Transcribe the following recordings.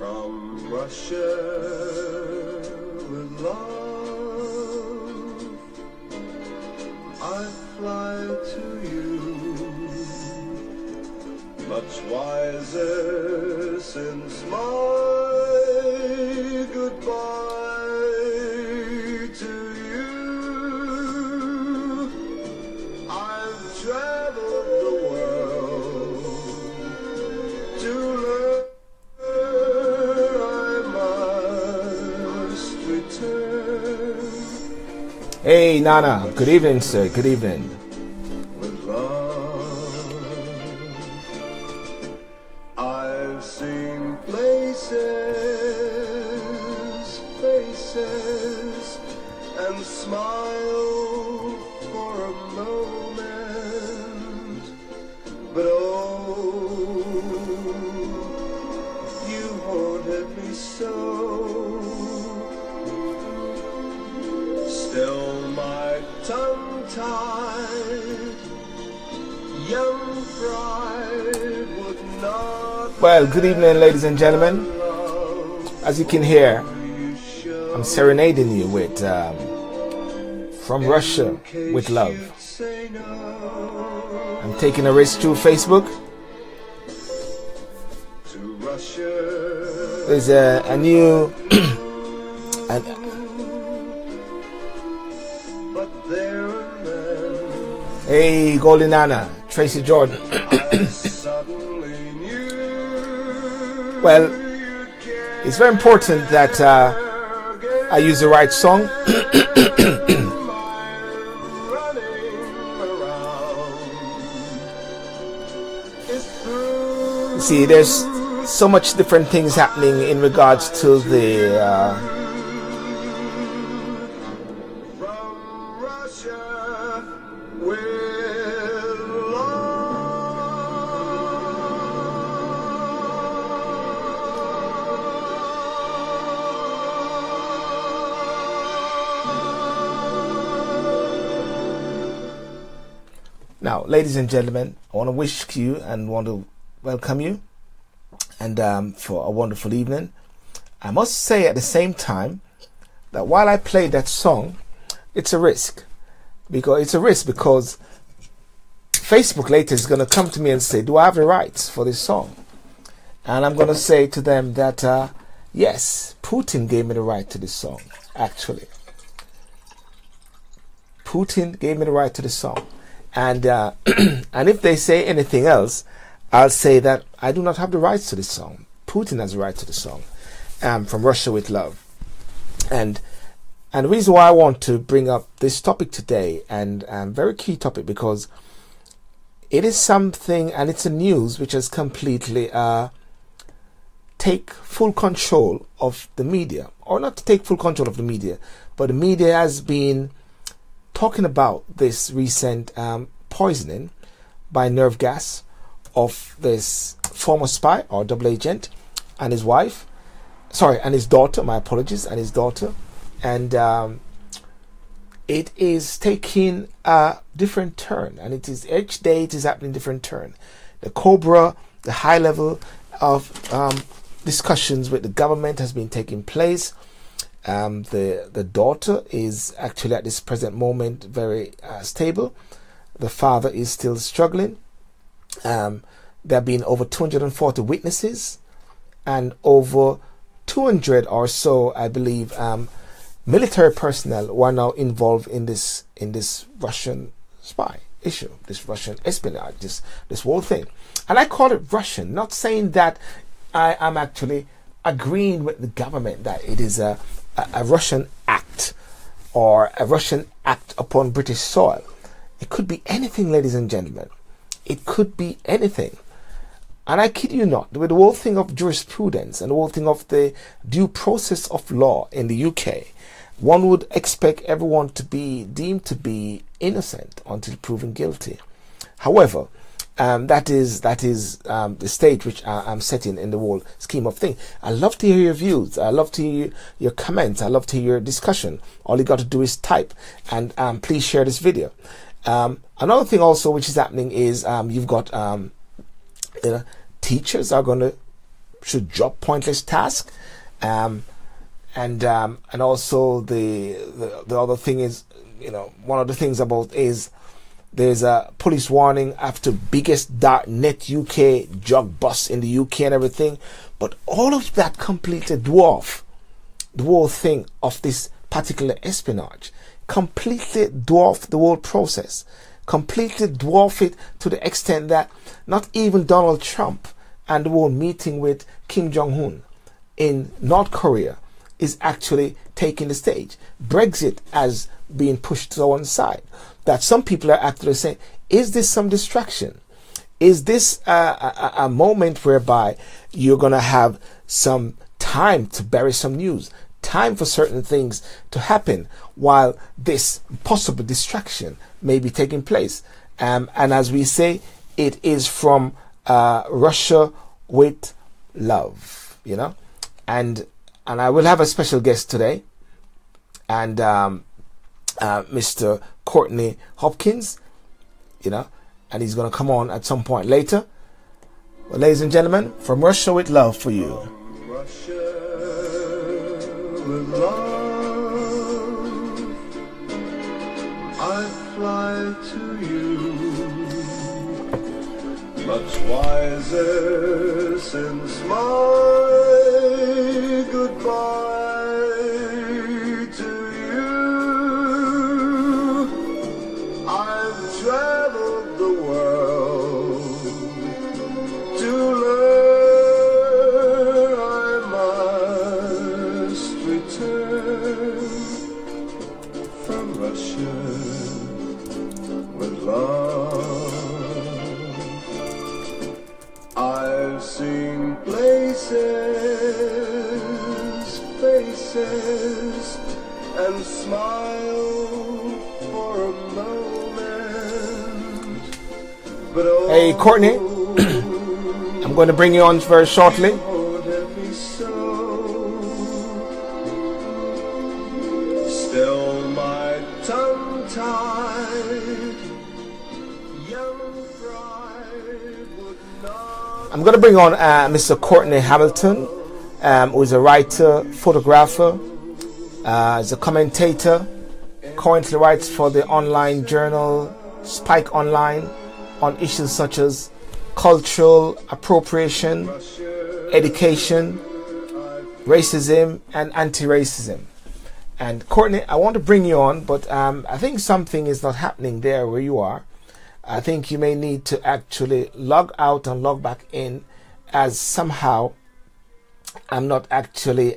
From Russia with love, I fly to you, much wiser since my goodbye to you. I've traveled the world to learn Hey Nana, good evening sir, good evening. With love, I've seen places, faces, and smiled for a moment, but oh, you haunted me so. Still my tongue-tied young pride would not. Well, good evening ladies and gentlemen. As you can hear, I'm serenading you with From Russia with Love. I'm taking a race through Facebook. There's a new Hey, Golden Anna, Tracy Jordan. Well, it's very important that I use the right song. See, there's so much different things happening in regards to the Now, ladies and gentlemen, I want to wish you and want to welcome you and for a wonderful evening. I must say at the same time that while I play that song, it's a risk. Because Facebook later is going to come to me and say, do I have the rights for this song? And I'm going to say to them that yes, Putin gave me the right to this song, actually. Putin gave me the right to the song. And and if they say anything else, I'll say that I do not have the rights to this song. Putin has the right to the song. From Russia with Love. And the reason why I want to bring up this topic today, and very key topic, because it is something, and it's a news which has completely take full control of the media, or not to take full control of the media, but the media has been talking about this recent poisoning by nerve gas of this former spy or double agent and his wife, and his daughter, my apologies, and his daughter. And it is taking a different turn, and it is each day it is happening different turn. The Cobra, the high level of discussions with the government has been taking place. The daughter is actually at this present moment very stable. The father is still struggling. There have been over 240 witnesses and over 200 or so, I believe, military personnel who are now involved in this Russian spy issue, this Russian espionage, this whole thing. And I call it Russian, not saying that I am actually agreeing with the government that it is a Russian act or a Russian act upon British soil. It could be anything, ladies and gentlemen. It could be anything. And I kid you not, with the whole thing of jurisprudence and the whole thing of the due process of law in the UK, one would expect everyone to be deemed to be innocent until proven guilty. However, that is the stage which I'm setting in the whole scheme of things. I love to hear your views. I love to hear your comments. I love to hear your discussion. All you got to do is type, and please share this video. Another thing also which is happening is you've got teachers are going to should drop pointless tasks. And also the other thing is, one of the things about is there's a police warning after biggest darknet UK drug bust in the UK and everything. But all of that completely dwarf the whole thing of this particular espionage, completely dwarf the whole process, completely dwarf it to the extent that not even Donald Trump and the whole meeting with Kim Jong-un in North Korea is actually taking the stage. Brexit as being pushed to one side. That some people are actually saying, is this some distraction? Is this a moment whereby you're going to have some time to bury some news, time for certain things to happen while this possible distraction may be taking place? And as we say, it is from Russia with love, and I will have a special guest today, and Mr. Courtney Hopkins, and he's going to come on at some point later. Well, ladies and gentlemen, from Russia with love for you. Russia with love, I fly to you, much wiser since my goodbye to you. I've traveled the world to learn I must return from Russia with love. I've seen places, faces, and smiled for a moment. But Hey, Courtney, I'm going to bring you on very shortly. me so. Still my tongue tied, young pride would not. I'm going to bring on Mr. Courtney Hamilton, who is a writer, photographer, is a commentator, currently writes for the online journal Spike Online on issues such as cultural appropriation, education, racism, and anti-racism. And Courtney, I want to bring you on, but I think something is not happening there where you are. I think you may need to actually log out and log back in, as somehow I'm not actually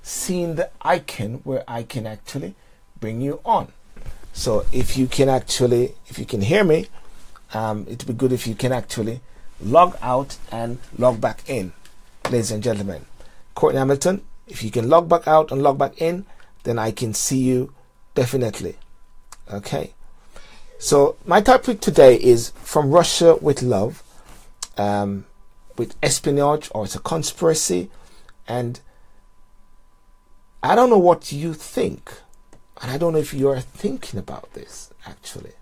seeing the icon where I can actually bring you on. So if you can hear me, it would be good if you can actually log out and log back in, ladies and gentlemen. Courtney Hamilton, if you can log back out and log back in, then I can see you definitely. Okay. So my topic today is from Russia with love, with espionage, or it's a conspiracy, and I don't know what you think, and I don't know if you are thinking about this actually,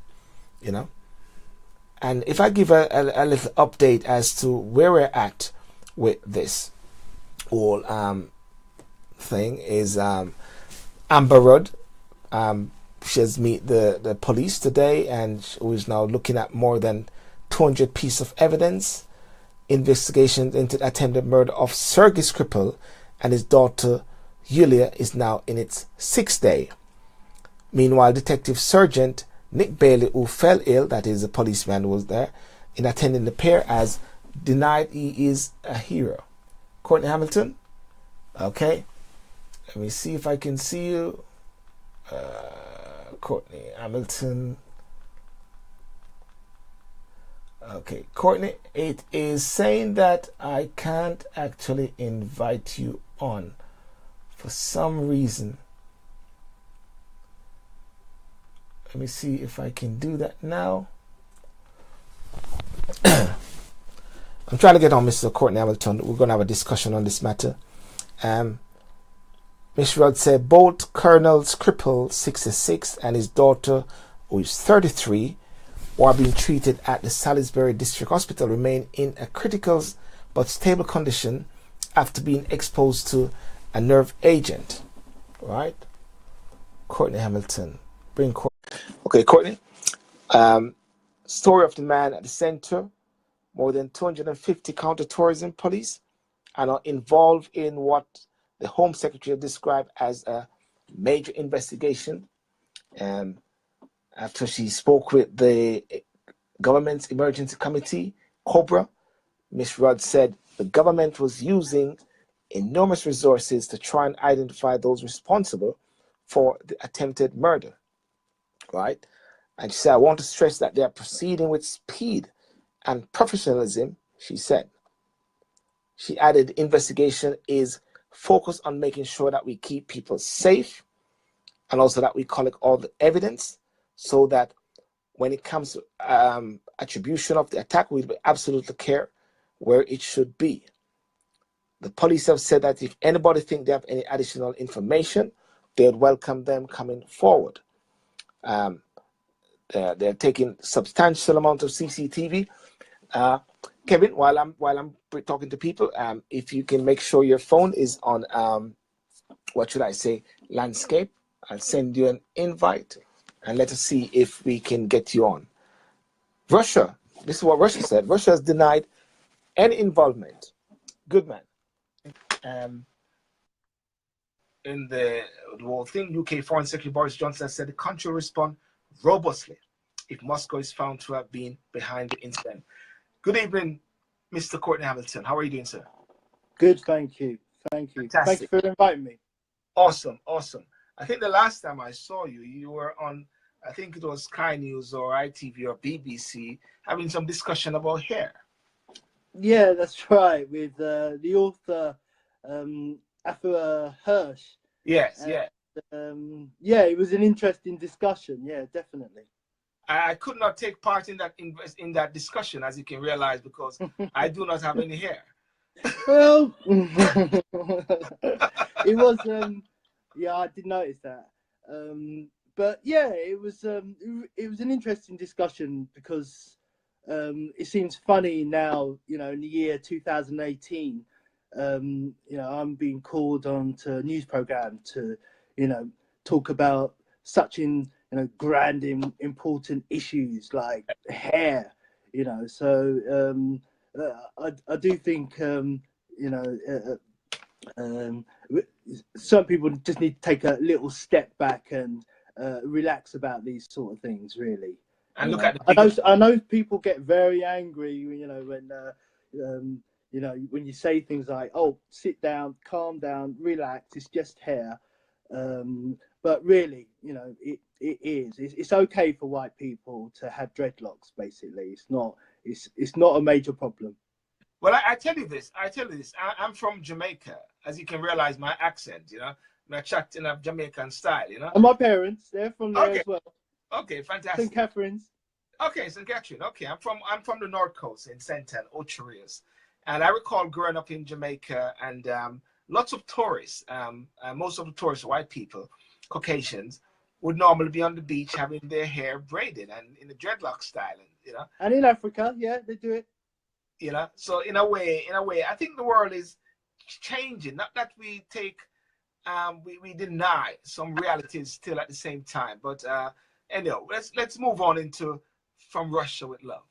And if I give a little update as to where we're at with this whole thing is Amber Rudd. She has met the police today, and who is now looking at more than 200 pieces of evidence. Investigations into the attempted murder of Sergei Skripal and his daughter Yulia is now in its 6th day. Meanwhile, Detective Sergeant Nick Bailey, who fell ill, that is a policeman who was there, in attending the pair, has denied he is a hero. Courtney Hamilton? Okay. Let me see if I can see you. Courtney Hamilton. Okay, Courtney, it is saying that I can't actually invite you on for some reason. Let me see if I can do that now. I'm trying to get on Mr. Courtney Hamilton. We're going to have a discussion on this matter. Ms. Rudd said both Colonel Skripal, 66, and his daughter, who is 33, who are being treated at the Salisbury District Hospital, remain in a critical but stable condition after being exposed to a nerve agent. Right? Courtney Hamilton. Bring Courtney. Okay, Courtney. Story of the man at the center. More than 250 counter-terrorism police are involved in what the Home Secretary described as a major investigation. After she spoke with the government's emergency committee, COBRA, Ms. Rudd said the government was using enormous resources to try and identify those responsible for the attempted murder, right? And she said, I want to stress that they are proceeding with speed and professionalism, she said. She added, the investigation is focused on making sure that we keep people safe and also that we collect all the evidence so that when it comes to attribution of the attack, we'll be absolutely clear where it should be. The police have said that if anybody think they have any additional information, they would welcome them coming forward. They're taking substantial amount of CCTV. Kevin, while I'm talking to people, if you can make sure your phone is on what should I say, landscape, I'll send you an invite and let us see if we can get you on. Russia, this is what Russia said. Russia has denied any involvement. Good man. In the whole thing, UK Foreign Secretary Boris Johnson said the country will respond robustly if Moscow is found to have been behind the incident. Good evening, Mr. Courtney Hamilton. How are you doing, sir? Good, thank you. Thank you. Fantastic. Thank you for inviting me. Awesome, awesome. I think the last time I saw you, you were on, I think it was Sky News or ITV or BBC, having some discussion about hair. Yeah, that's right, with the author Afua Hirsch. Yes, yeah. Yeah, it was an interesting discussion. Yeah, definitely. I could not take part in that discussion, as you can realize, because I do not have any hair. Well, it was. Yeah, I did notice that. But yeah, it was an interesting discussion because it seems funny now, you know, in the year 2018, you know, I'm being called on to a news program to, you know, talk about such grand, important issues like hair, you know. So I do think, you know, some people just need to take a little step back and relax about these sort of things, really. And look at the I know people get very angry, you know, when you know, when you say things like, "Oh, sit down, calm down, relax. It's just hair." But really, you know, it's okay for white people to have dreadlocks. Basically, it's not a major problem. Well, I tell you this. I'm from Jamaica, as you can realize my accent. You know, I chat in a Jamaican style. You know. And my parents, they're from there as well. Okay, fantastic. St. Catherine's. Okay, St. Catherine. Okay, I'm from the North Coast in Senton, Ocho Rios, and I recall growing up in Jamaica and lots of tourists. Most of the tourists, white people, Caucasians, would normally be on the beach having their hair braided and in the dreadlock style, you know. And in Africa, yeah, they do it. You know, so in a way, I think the world is changing. Not that we take, we deny some realities still at the same time. But anyway, let's move on into From Russia with Love.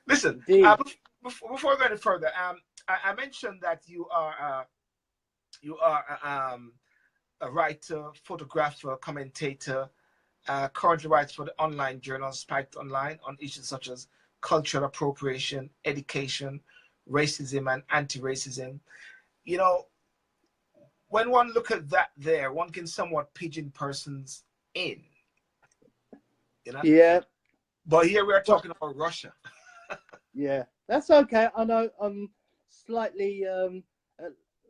Listen, before going further, I mentioned that you are a writer, photographer, commentator. Currently writes for the online journal Spiked Online on issues such as cultural appropriation, education, racism, and anti-racism. You know, when one look at that there, one can somewhat pigeon persons in. You know? Yeah. But here we are talking about Russia. Yeah, that's okay. I know I'm slightly, you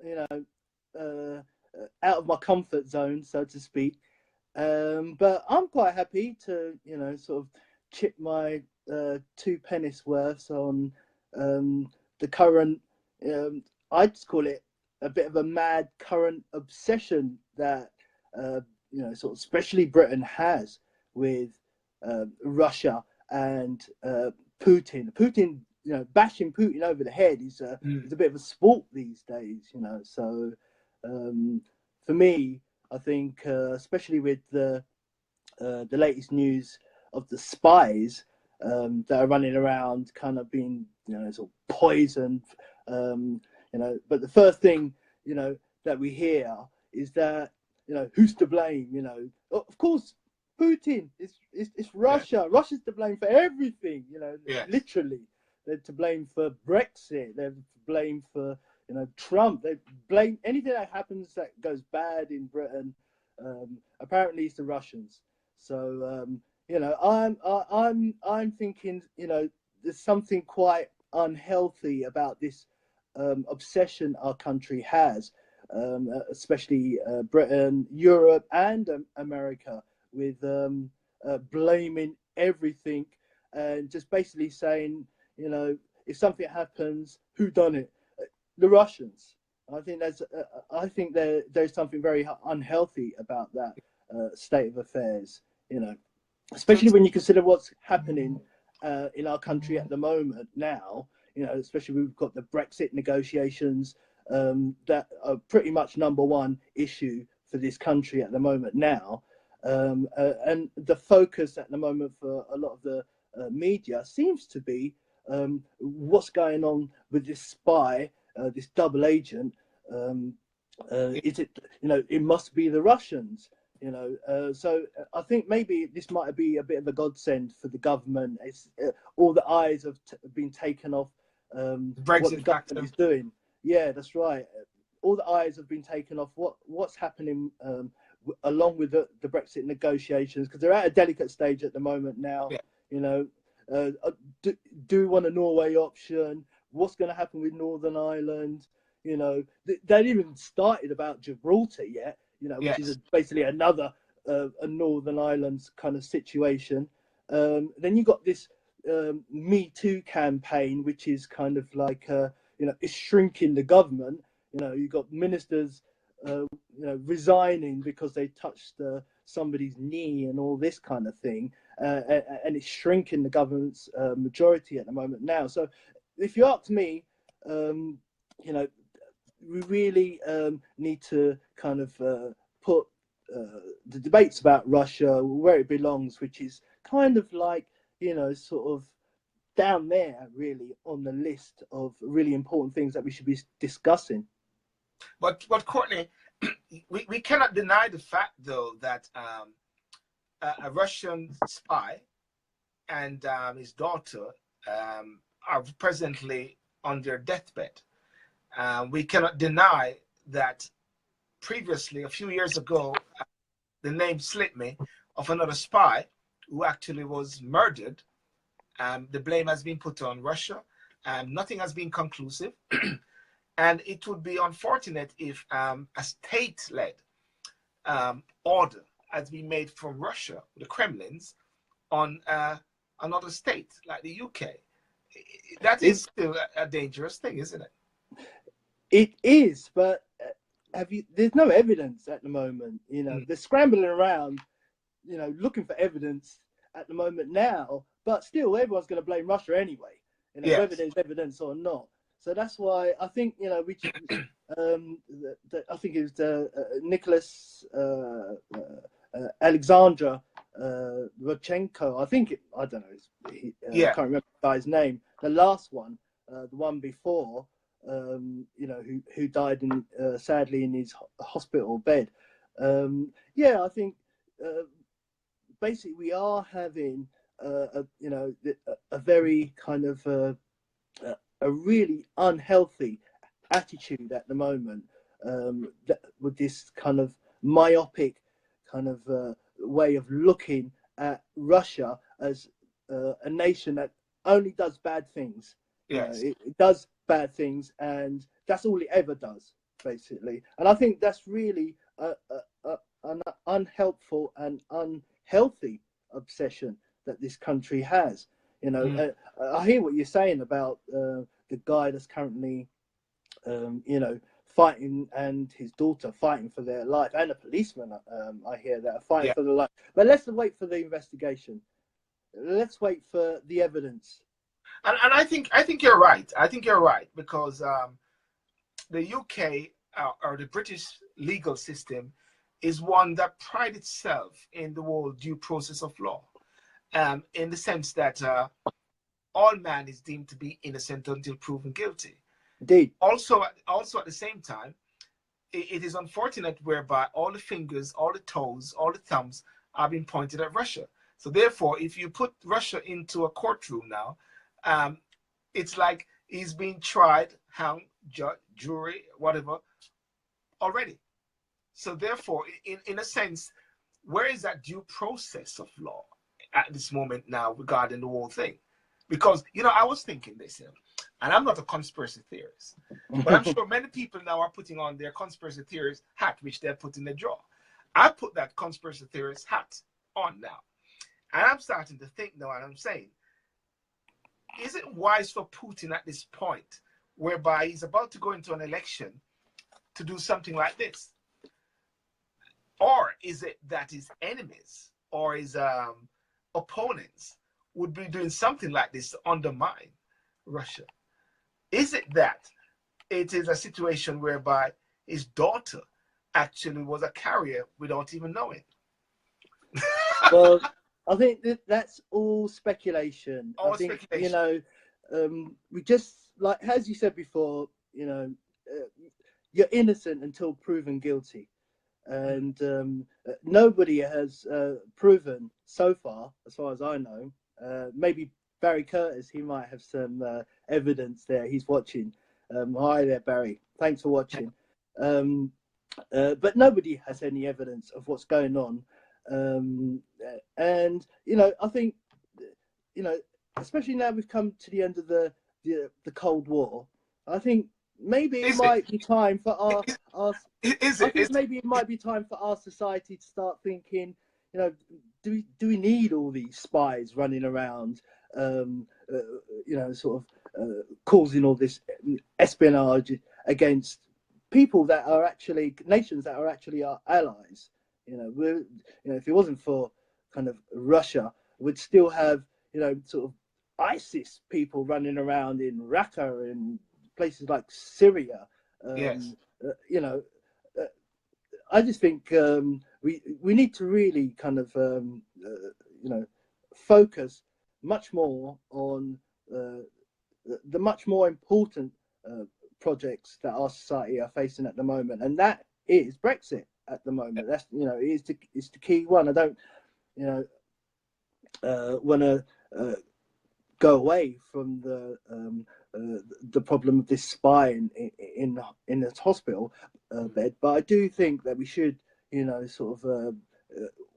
know, out of my comfort zone, so to speak. But I'm quite happy to, you know, sort of chip my 2 pennies worth on the current, I just call it a bit of a mad current obsession that, you know, sort of especially Britain has with Russia and Putin. Putin you know, bashing Putin over the head is a bit of a sport these days, you know. So for me, I think especially with the latest news of the spies that are running around, kind of being, you know, sort of poisoned, you know. But the first thing, you know, that we hear is that, you know, who's to blame? You know, of course, Putin. It's Russia. Russia's to blame for everything. You know, literally, they're to blame for Brexit. They're to blame for, you know, Trump. They blame anything that happens that goes bad in Britain. Apparently, it's the Russians. So you know, I'm thinking, you know, there's something quite unhealthy about this obsession our country has, especially Britain, Europe, and America, with blaming everything and just basically saying, you know, if something happens, who done it? The Russians. I think there's something very unhealthy about that state of affairs, you know, especially when you consider what's happening in our country at the moment now, you know, especially we've got the Brexit negotiations that are pretty much number one issue for this country at the moment now. And the focus at the moment for a lot of the media seems to be what's going on with this spy, this double agent. Is it, you know, it must be the Russians, you know. So I think maybe this might be a bit of a godsend for the government. It's all the eyes have been taken off what the government is doing. Yeah, that's right. All the eyes have been taken off what's happening along with the Brexit negotiations, because they're at a delicate stage at the moment now. You know, do we want a Norway option? What's going to happen with Northern Ireland? You know, they haven't even started about Gibraltar yet, you know, which is basically another a Northern Ireland kind of situation. Then you got this Me Too campaign, which is kind of like, you know, it's shrinking the government. You know, you've got ministers, you know, resigning because they touched somebody's knee and all this kind of thing. And it's shrinking the government's majority at the moment now. So if you ask me, you know, we really need to kind of put the debates about Russia where it belongs, which is kind of like, you know, sort of down there really on the list of really important things that we should be discussing. But Courtney, we cannot deny the fact, though, that a Russian spy and his daughter are presently on their deathbed. We cannot deny that previously, a few years ago, the name slipped me, of another spy who actually was murdered. The blame has been put on Russia. Nothing has been conclusive. And it would be unfortunate if a state-led order has been made from Russia, the Kremlin's, on another state like the UK. That is still a dangerous thing, isn't it? It is, but there's no evidence at the moment. You know, they're scrambling around, you know, looking for evidence at the moment now, but still everyone's going to blame Russia anyway, you know, whether there's evidence or not. So that's why I think, you know, which I think it was Nicholas Alexandra Rodchenko. I don't know. I can't remember the guy's name. The last one, the one before, you know, who died sadly in his hospital bed. I think basically we are having you know, a very kind of a really unhealthy attitude at the moment, with this kind of myopic kind of way of looking at Russia as a nation that only does bad things. Yes, it does bad things, and that's all it ever does, basically. And I think that's really an unhelpful and unhealthy obsession that this country has. You know, I hear what you're saying about the guy that's currently, you know, fighting, and his daughter fighting for their life, and a policeman, I hear that, are fighting for their life. But let's wait for the investigation. Let's wait for the evidence. And I think you're right. I think you're right because the UK or the British legal system is one that prides itself in the whole due process of law, in the sense that all man is deemed to be innocent until proven guilty. Indeed. Also at the same time, it is unfortunate whereby all the fingers, all the toes, all the thumbs are being pointed at Russia. So therefore, if you put Russia into a courtroom now, it's like he's being tried, hung, judge, jury, whatever, already. So therefore, in a sense, where is that due process of law at this moment now regarding the whole thing? Because, I was thinking this, and I'm not a conspiracy theorist, but I'm sure many people now are putting on their conspiracy theorist hat, which they're put in the drawer. I put that conspiracy theorist hat on now. And I'm starting to think now, and I'm saying, is it wise for Putin at this point, whereby he's about to go into an election, to do something like this? Or is it that his enemies or his opponents would be doing something like this to undermine Russia? Is it that it is a situation whereby his daughter actually was a carrier without even knowing? Well, I think that's all speculation. All I think, speculation. we just, like, as you said before, you're innocent until proven guilty. And nobody has proven so far as I know. Maybe Barry Curtis, he might have some evidence there. He's watching. Hi there, Barry. Thanks for watching. But nobody has any evidence of what's going on. And I think, especially now we've come to the end of the Cold War, I think maybe it might be time for our maybe it might be time for our society to start thinking, do we need all these spies running around, causing all this espionage against people that are actually nations that are actually our allies? If it wasn't for kind of Russia, we'd still have sort of ISIS people running around in Raqqa and places like Syria. Yes. I just think we need to really kind of focus much more on the much more important projects that our society are facing at the moment, and that is Brexit at the moment. That's it's the key one. I don't want to go away from the problem of this spy in the hospital bed, but I do think that we should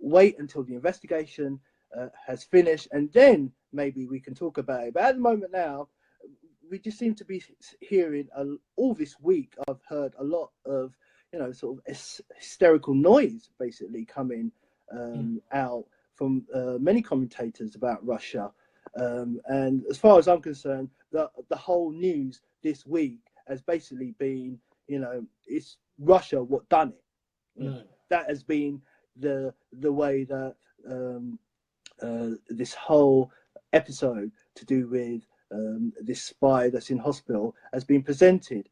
wait until the investigation has finished, and then maybe we can talk about it. But at the moment now, we just seem to be hearing all this week. I've heard a lot of sort of hysterical noise basically coming out from many commentators about Russia. And as far as I'm concerned, the whole news this week has basically been, it's Russia what done it. That has been the way that this whole episode to do with this spy that's in hospital has been presented.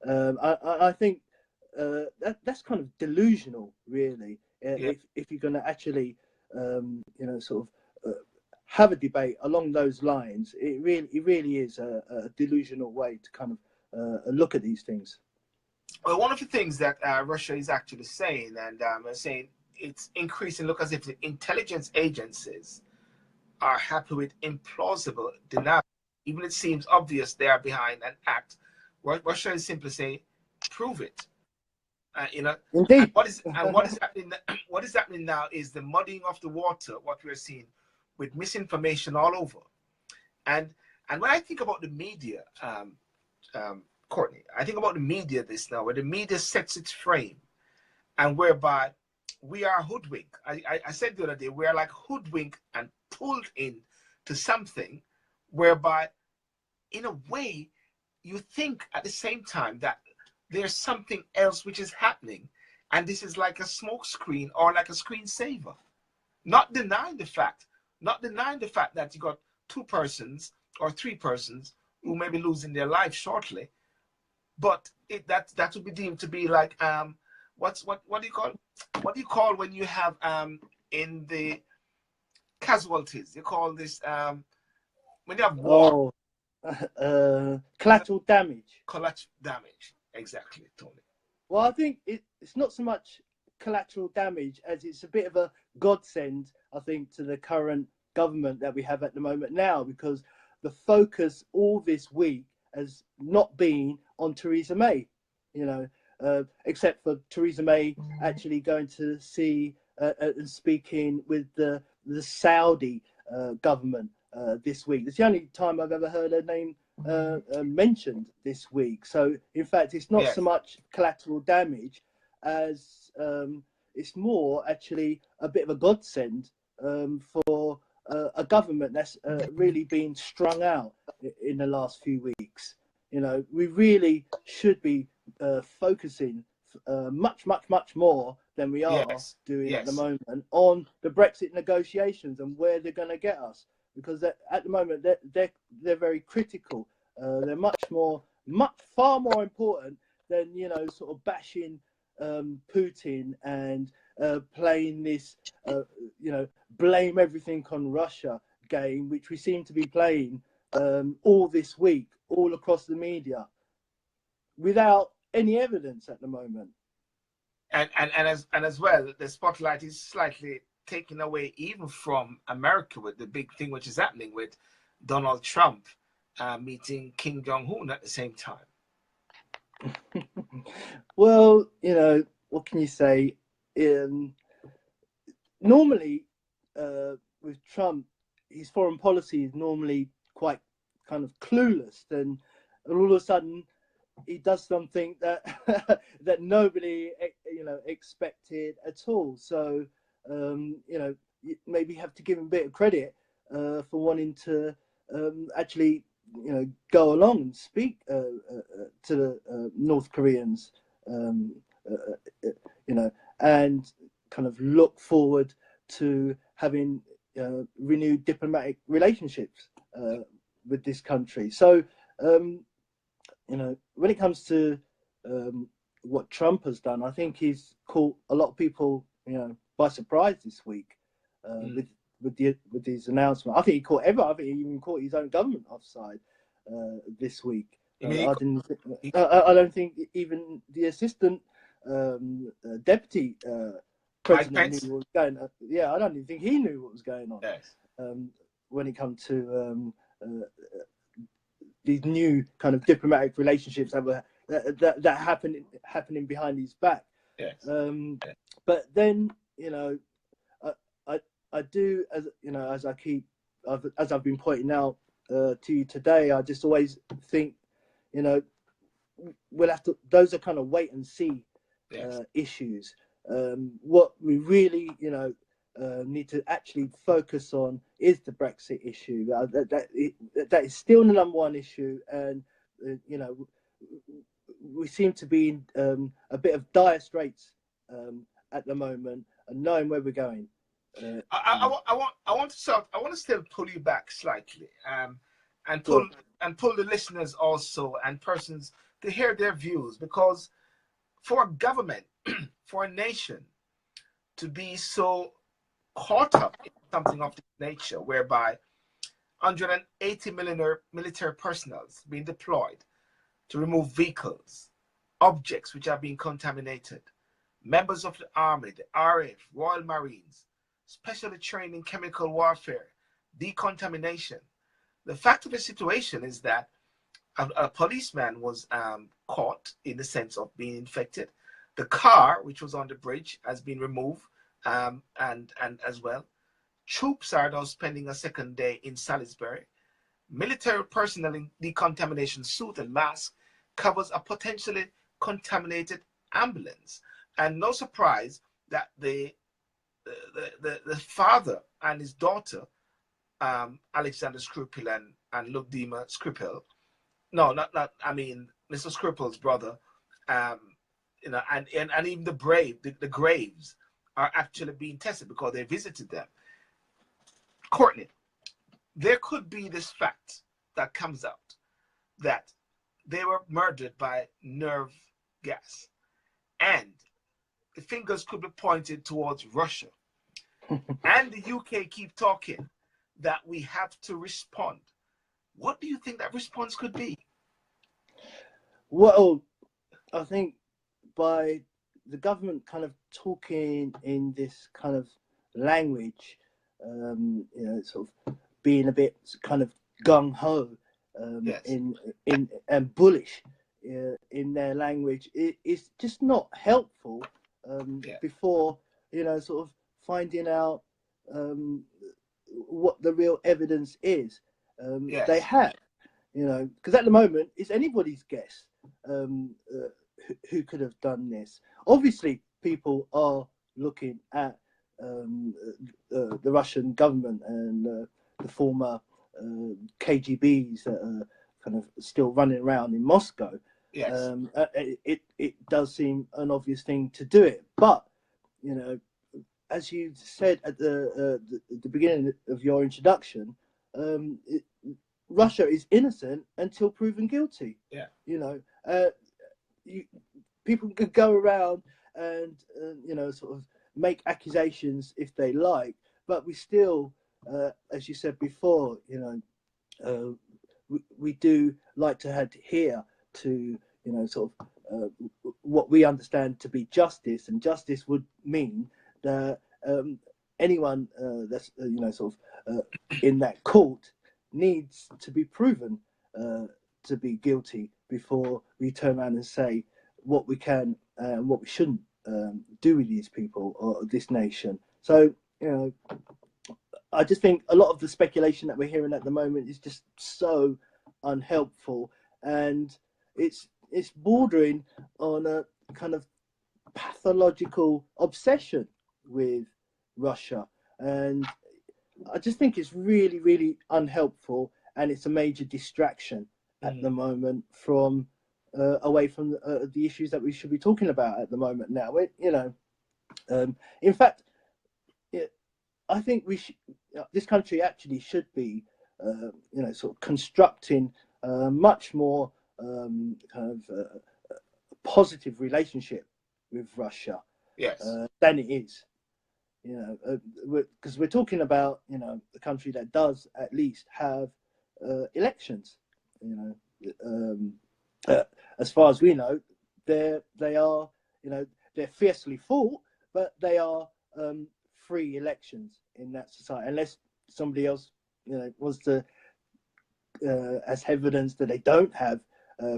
I think that's kind of delusional, really. If you're going to actually, have a debate along those lines, it really is a delusional way to kind of look at these things. Well, one of the things that Russia is actually saying, and saying it's increasing, look as if the intelligence agencies are happy with implausible denial. Even it seems obvious they are behind an act. Russia is simply saying, prove it. Indeed. What is happening? What is happening now is the muddying of the water. What we're seeing with misinformation all over, and when I think about the media, Courtney, I think about the media this now, where the media sets its frame, and whereby we are hoodwinked. I said the other day, we are like hoodwinked and pulled in to something, whereby, in a way, you think at the same time that there's something else which is happening, and this is like a smoke screen or like a screensaver. Not denying the fact that you got two persons or 3 persons who may be losing their life shortly. But that would be deemed to be like what do you call when you have in the casualties? You call this when you have war. Collateral damage. Collateral damage, exactly, Tony. Well, I think it's not so much collateral damage as it's a bit of a godsend, I think, to the current government that we have at the moment now, because the focus all this week has not been on Theresa May, you know, except for Theresa May actually going to see and speaking with the Saudi government this week. It's the only time I've ever heard her name mentioned this week. So, in fact, it's not so much collateral damage as it's more actually a bit of a godsend for a government that's really been strung out in the last few weeks. You know, we really should be focusing much more than we are doing at the moment on the Brexit negotiations and where they're going to get us, because at the moment they're very critical. They're far more important than, you know, sort of bashing Putin and playing this you know, blame everything on Russia game, which we seem to be playing all this week, all across the media, without any evidence at the moment. And as well, the spotlight is slightly taken away even from America with the big thing which is happening with Donald Trump meeting Kim Jong-un at the same time. Well, you know, what can you say? Normally, with Trump, his foreign policy is normally quite kind of clueless, and all of a sudden he does something that that nobody, you know, expected at all. So, you know, you maybe have to give him a bit of credit for wanting to actually, you know, go along and speak to the North Koreans, you know, and kind of look forward to having renewed diplomatic relationships with this country. So, you know, when it comes to what Trump has done, I think he's caught a lot of people, you know, by surprise this week with his announcement. I think he caught everyone. I think he even caught his own government offside this week. I don't think even the assistant deputy president knew what was going on. Yeah, I don't even think he knew what was going on. Yes. When it comes to these new kind of diplomatic relationships that happening behind his back. Yes. But then, you know, I do, as you know, as I've been pointing out to you today, I just always think, you know, we'll have to. Those are kind of wait and see issues. What we really, you know, need to actually focus on is the Brexit issue. That is still the number one issue, and you know, we seem to be in a bit of dire straits at the moment, and knowing where we're going. I want to still pull you back slightly, and pull the listeners also and persons to hear their views, because for a government, for a nation to be so caught up in something of this nature, whereby 180 military personnel being deployed to remove vehicles, objects which are being contaminated, members of the Army, the RAF, Royal Marines, specially trained in chemical warfare, decontamination. The fact of the situation is that a policeman was caught in the sense of being infected. The car, which was on the bridge, has been removed, and as well. Troops are now spending a second day in Salisbury. Military personnel in decontamination suit and mask covers a potentially contaminated ambulance. And no surprise that the father and his daughter, Alexander Skripal and Ludmila Skripal, Mr. Skripal's brother, you know, and even the graves are actually being tested because they visited them. Courtney, there could be this fact that comes out that they were murdered by nerve gas, and the fingers could be pointed towards Russia, and the UK keep talking that we have to respond, what do you think that response could be? Well, I think by the government kind of talking in this kind of language, you know, sort of being a bit kind of gung ho, Yes. in and bullish in their language, it's just not helpful. Yeah. Before, you know, sort of finding out what the real evidence is. Yes. They have, you know, because at the moment it's anybody's guess who could have done this. Obviously, people are looking at the Russian government and the former KGBs that are kind of still running around in Moscow. Yes. It does seem an obvious thing to do it, but you know, as you said at the beginning of your introduction, Russia is innocent until proven guilty. Yeah. You know, people could go around and you know, sort of make accusations if they like, but we still, as you said before, you know, we do like to adhere to, you know, sort of what we understand to be justice, and justice would mean that anyone that's you know, sort of in that court needs to be proven to be guilty before we turn around and say what we can and what we shouldn't do with these people or this nation. So, you know, I just think a lot of the speculation that we're hearing at the moment is just so unhelpful, and it's bordering on a kind of pathological obsession with Russia, and I just think it's really, really unhelpful, and it's a major distraction at the moment from away from the issues that we should be talking about at the moment now. You know, in fact, I think this country actually should be, you know, sort of constructing a much more kind of positive relationship with Russia, Yes. than it is. You know, because we're talking about, you know, a country that does at least have elections. You know, as far as we know, they are, you know, they're fiercely fought, but they are free elections in that society, unless somebody else, you know, wants to as evidence that they don't have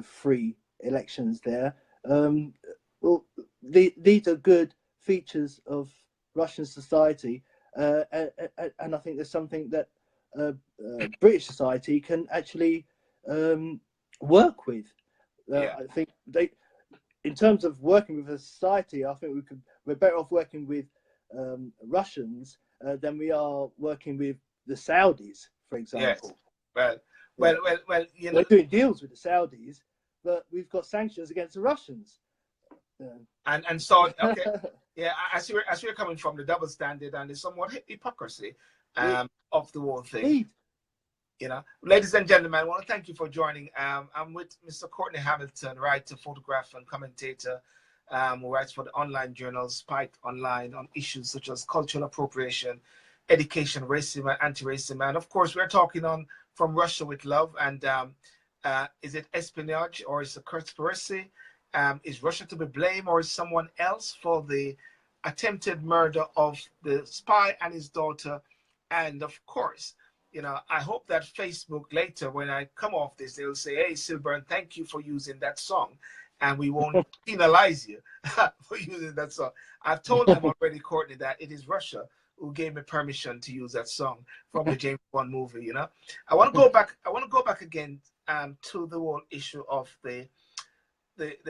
free elections there. Well, these are good features of Russian society, and I think there's something that British society can actually work with. I think in terms of working with a society, I think we're better off working with Russians than we are working with the Saudis, for example. Yes. Well, you know, we're doing deals with the Saudis, but we've got sanctions against the Russians. And so, okay, yeah, I see where you're coming from, the double standard and the somewhat hypocrisy of the whole thing. Indeed. You know, ladies and gentlemen, I want to thank you for joining. I'm with Mr. Courtney Hamilton, writer, photographer, and commentator, who writes for the online journal Spike Online on issues such as cultural appropriation, education, racism, and anti-racism. And of course, we're talking on From Russia with Love. And is it espionage or is it conspiracy? Is Russia to be blamed, or is someone else for the attempted murder of the spy and his daughter? And of course, you know, I hope that Facebook later, when I come off this, they will say, hey, SYLBOURNE, thank you for using that song. And we won't penalize you for using that song. I've told them already, Courtney, that it is Russia who gave me permission to use that song from the James Bond movie, you know. I want to go back again to the whole issue of the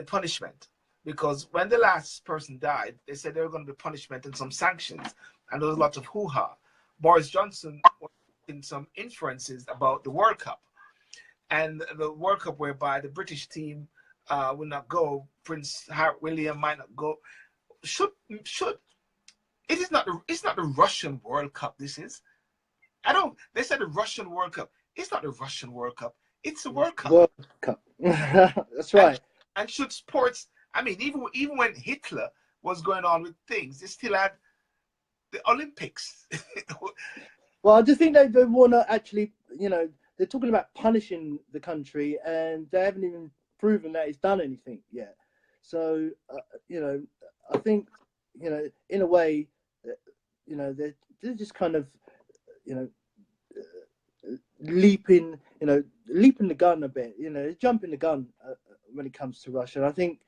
punishment, because when the last person died, they said there were going to be punishment and some sanctions, and there was a lot of hoo-ha. Boris Johnson was in some inferences about the World Cup, and the World Cup whereby the British team will not go, Prince William might not go. It's not the Russian World Cup. They said the Russian World Cup. it's not the Russian World Cup, it's the World Cup. World Cup. That's right. And should sports, I mean, even when Hitler was going on with things, they still had the Olympics. Well, I just think they want to actually, you know, they're talking about punishing the country, and they haven't even proven that it's done anything yet. So, you know, I think, you know, in a way, you know, they're just kind of, you know, leaping the gun a bit, you know, jumping the gun when it comes to Russia. And I think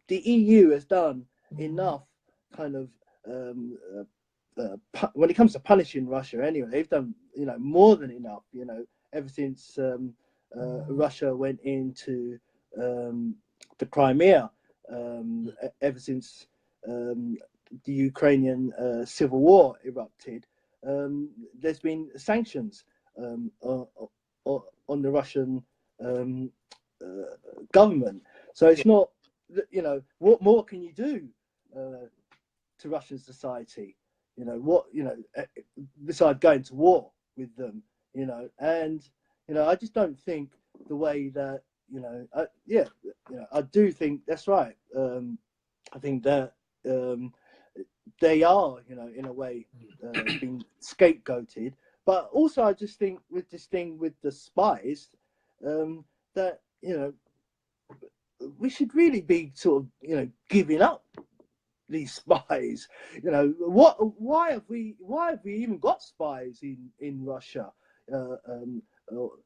the EU has done enough kind of when it comes to punishing Russia. Anyway, they've done, you know, more than enough. You know, ever since Russia went into the Crimea, ever since the Ukrainian civil war erupted, there's been sanctions on the Russian government. So it's not, you know, what more can you do to Russian society? You know, what, you know, besides going to war with them, you know, and, you know, I just don't think the way that, you know, you know, I do think that's right. I think that they are, you know, in a way being scapegoated. But also, I just think with this thing with the spies, that, you know, we should really be sort of, you know, giving up these spies. You know, why have we even got spies in Russia? You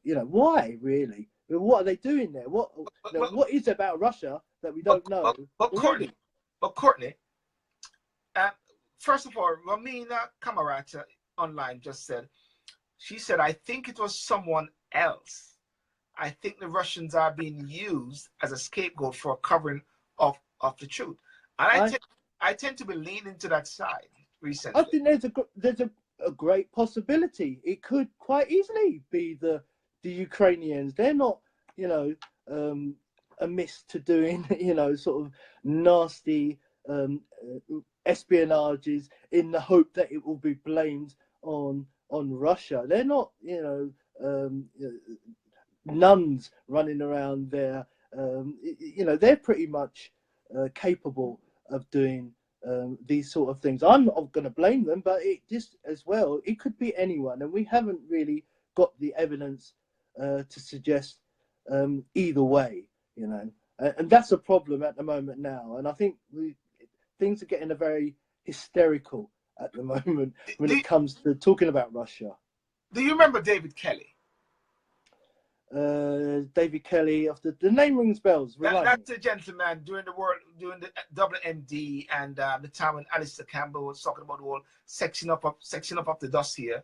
know, why really? What are they doing there? What is it about Russia that we don't know? But Courtney, first of all, Romina Camarata online just said, she said, I think it was someone else. I think the Russians are being used as a scapegoat for covering of the truth. And I tend to be leaning to that side recently. I think there's a great possibility. It could quite easily be the Ukrainians. They're not, you know, amiss to doing, you know, sort of nasty espionages in the hope that it will be blamed on Russia. They're not, you know, nuns running around there. You know, they're pretty much capable of doing these sort of things. I'm not going to blame them, but it just as well, it could be anyone, and we haven't really got the evidence to suggest either way, you know, and that's a problem at the moment now. And I think things are getting very hysterical at the moment when it comes to talking about Russia. Do you remember David Kelly? David Kelly, the name rings bells. That's a gentleman during the WMD and the time when Alistair Campbell was talking about the whole sectioning up of the dossier,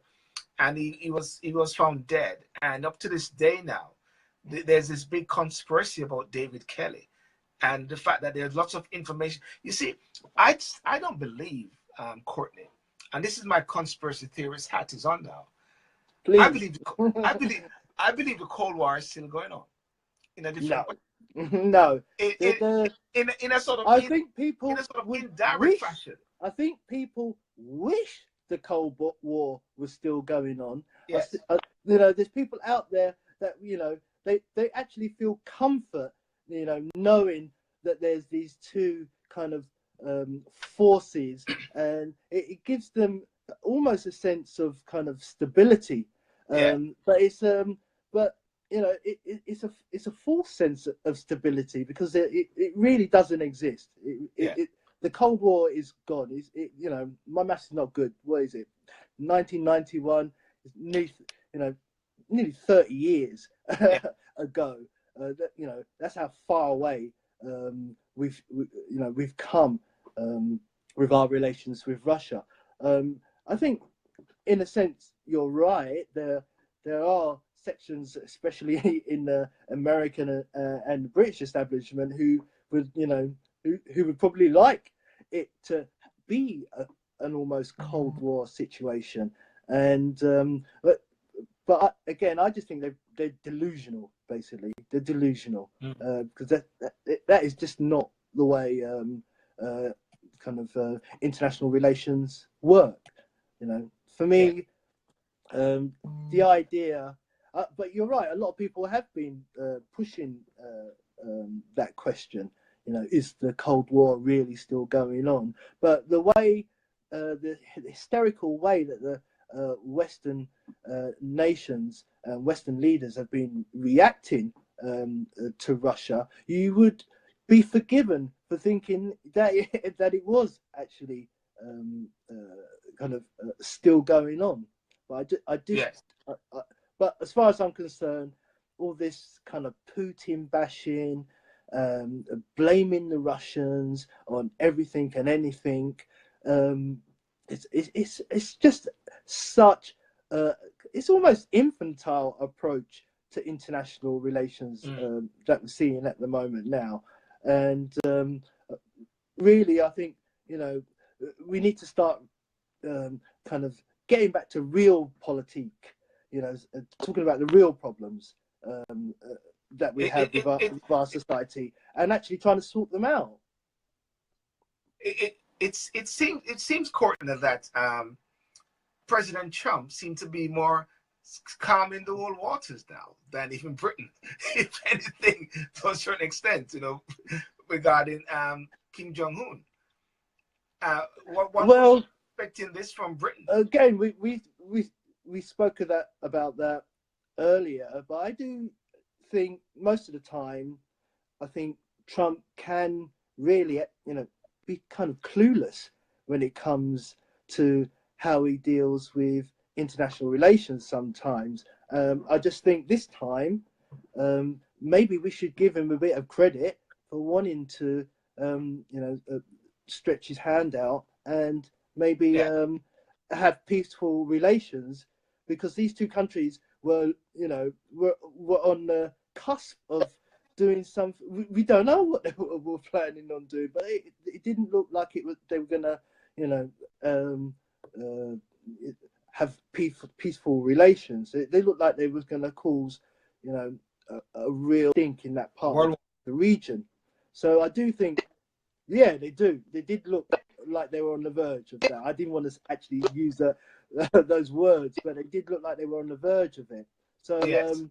and he was found dead. And up to this day now, there's this big conspiracy about David Kelly, and the fact that there's lots of information. You see, I don't believe, Courtney, and this is my conspiracy theorist hat is on now. Please. I believe the Cold War is still going on in a different way. No. In a sort of I think people in a sort of indirect fashion. I think people wish the Cold War was still going on. Yes. You know, there's people out there that, you know, they actually feel comfort, you know, knowing that there's these two kind of forces, and it gives them almost a sense of kind of stability. But it's but you know, it's a false sense of stability, because it really doesn't exist. The Cold War is gone. You know, my maths is not good. What is it? 1991. Nearly 30 years ago. You know, that's how far away we've come with our relations with Russia. I think, in a sense, you're right. There are sections, especially in the American and British establishment, who would probably like it to be an almost Cold War situation. And but again, I just think they're delusional. Basically, they're delusional, because that is just not the way international relations work. You know, for me, the idea, but you're right, a lot of people have been pushing that question, you know, is the Cold War really still going on? But the way, the hysterical way that the Western nations and Western leaders have been reacting to Russia, you would be forgiven for thinking that it was actually kind of still going on. But Yes. but as far as I'm concerned, all this kind of Putin bashing, blaming the Russians on everything and anything, it's just such it's almost infantile approach to international relations that we're seeing at the moment now. And really, I think, you know, we need to start kind of getting back to real politique, you know, talking about the real problems that we have with our society, and actually trying to sort them out. It seems, Courtney, that President Trump seems to be more calming the whole waters now than even Britain, if anything, to a certain extent, you know, regarding Kim Jong-un. What well, expecting this from Britain? Again, we spoke about that earlier, but I do think most of the time, I think Trump can really, you know, be kind of clueless when it comes to how he deals with international relations sometimes. I just think this time, maybe we should give him a bit of credit for wanting to, you know, stretch his hand out and maybe have peaceful relations, because these two countries were, you know, were on the cusp of doing something. We don't know what they were planning on doing, but it didn't look like they were gonna, you know, have peaceful relations. They looked like they was gonna cause, you know, a real stink in that part of the region. So I do think, yeah, they do. They did look like they were on the verge of that. I didn't want to actually use those words, but they did look like they were on the verge of it. So, yes.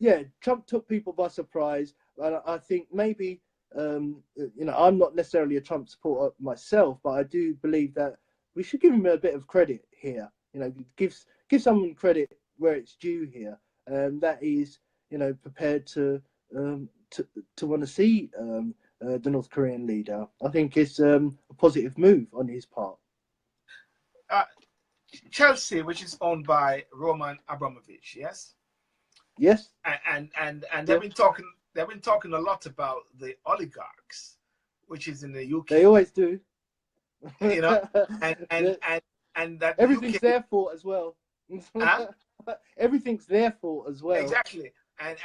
Yeah, Trump took people by surprise. And I think maybe, you know, I'm not necessarily a Trump supporter myself, but I do believe that we should give him a bit of credit here. You know, give someone credit where it's due here. That is, you know, prepared to want to see the North Korean leader. I think it's a positive move on his part. Chelsea, which is owned by Roman Abramovich, yes? Yes. And they've been talking a lot about the oligarchs, which is in the UK. They always do. You know, and that everything's UK, their fault as well. Huh? Everything's their fault as well. Exactly. And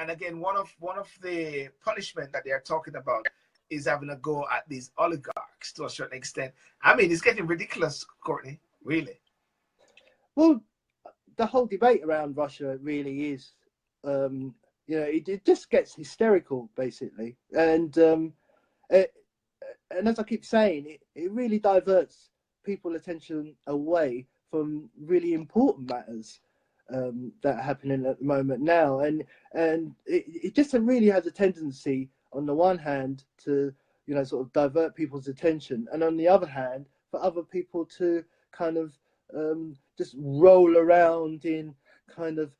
again, one of the punishment that they are talking about is having a go at these oligarchs to a certain extent. I mean, it's getting ridiculous, Courtney, really. Well, the whole debate around Russia really is, you know, it just gets hysterical, basically. And as I keep saying, it really diverts people's attention away from really important matters that are happening at the moment now. And it just really has a tendency, on the one hand, to, you know, sort of divert people's attention, and on the other hand, for other people to kind of just roll around in kind of